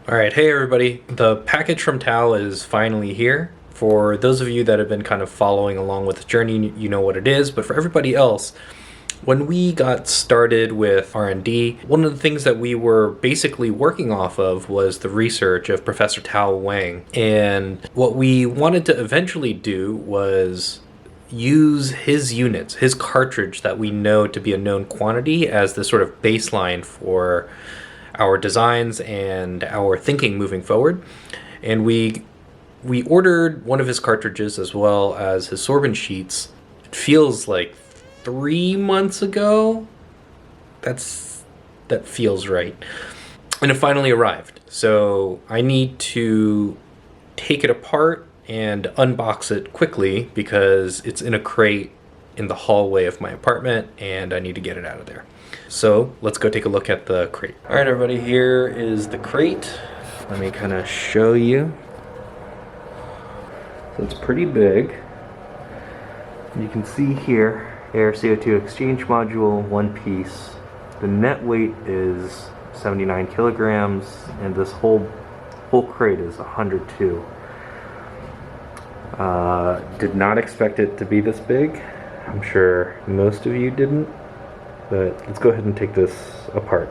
Alright, hey everybody. The package from Tal is finally here. For those of you that have been kind of following along with the journey, you know what it is, but for everybody else, when we got started with R&D, one of the things that we were basically working off of was the research of Professor Tao Wang. And what we wanted to eventually do was use his units, his cartridge that we know to be a known quantity, as the sort of baseline for our designs and our thinking moving forward. And we ordered one of his cartridges as well as his sorbent sheets. It feels like 3 months ago. That feels right. And it finally arrived. So I need to take it apart and unbox it quickly because it's in a crate in the hallway of my apartment and I need to get it out of there. So let's go take a look at the crate. All right, everybody, here is the crate. Let me kind of show you. So it's pretty big. You can see here, air CO2 exchange module, one piece. The net weight is 79 kilograms, and this whole crate is 102. Did not expect it to be this big. I'm sure most of you didn't. But let's go ahead and take this apart.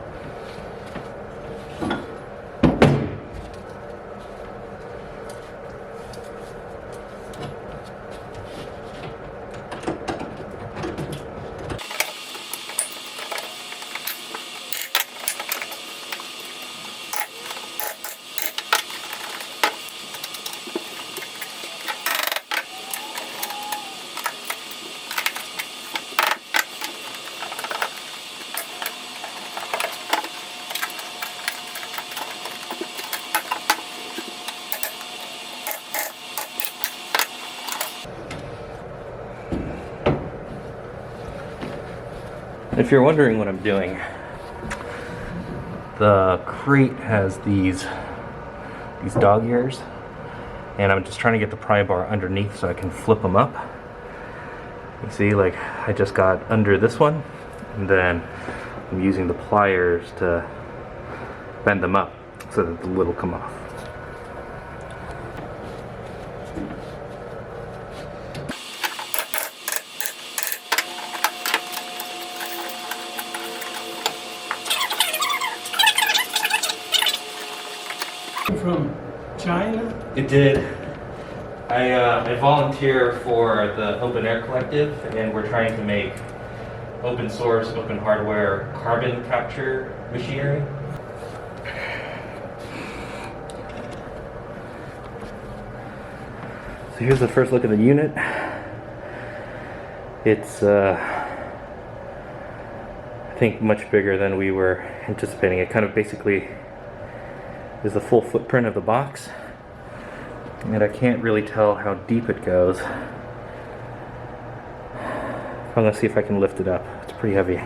If you're wondering what I'm doing, the crate has these dog ears, and I'm just trying to get the pry bar underneath so I can flip them up. You see, like, I just got under this one, and then I'm using the pliers to bend them up so that the lid will come off. From China? It did. I volunteer for the OpenAir collective, and we're trying to make open source, open hardware carbon capture machinery. So here's the first look at the unit. It's I think much bigger than we were anticipating. It kind of basically is the full footprint of the box, and I can't really tell how deep it goes. I'm gonna see if I can lift it up. It's pretty heavy.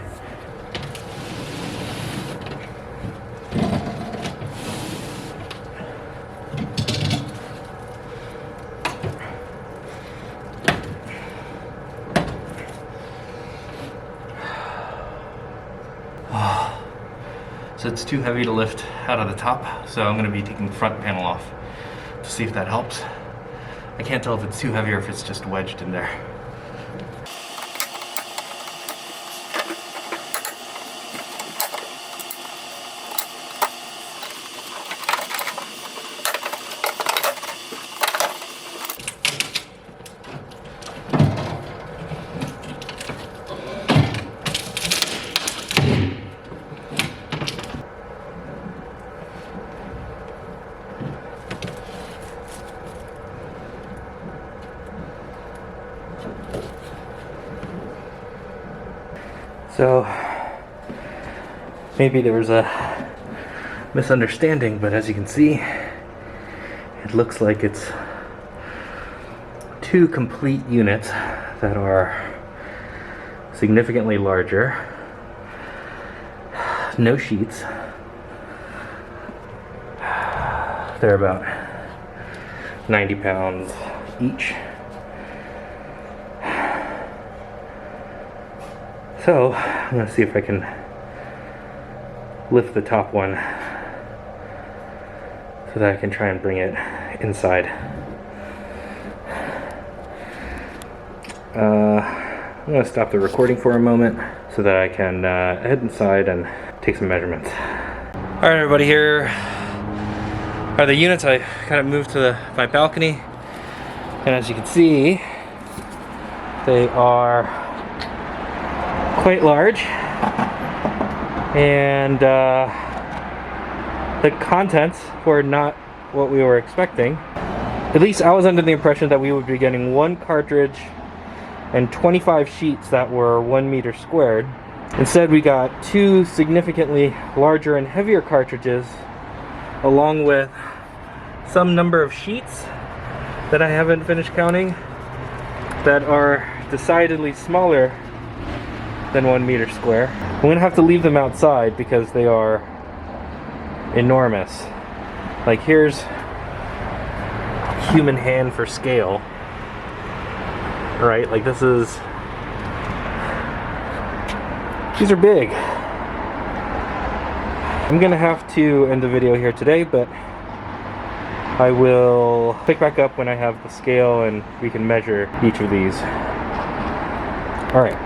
So it's too heavy to lift out of the top, so I'm going to be taking the front panel off to see if that helps. I can't tell if it's too heavy or if it's just wedged in there. So maybe there was a misunderstanding, but as you can see, it looks like it's two complete units that are significantly larger. No sheets. They're about 90 pounds each. So I'm going to see if I can lift the top one so that I can try and bring it inside. I'm going to stop the recording for a moment so that I can head inside and take some measurements. Alright everybody, here are the units. I kind of moved to my balcony, and as you can see, they are quite large, and the contents were not what we were expecting. At least I was under the impression that we would be getting one cartridge and 25 sheets that were 1 meter squared. Instead, we got 2 significantly larger and heavier cartridges, along with some number of sheets that I haven't finished counting that are decidedly smaller than 1 meter square. I'm gonna have to leave them outside because they are enormous. Like, here's human hand for scale. Right, like these are big. I'm gonna have to end the video here today, but I will pick back up when I have the scale and we can measure each of these. Alright,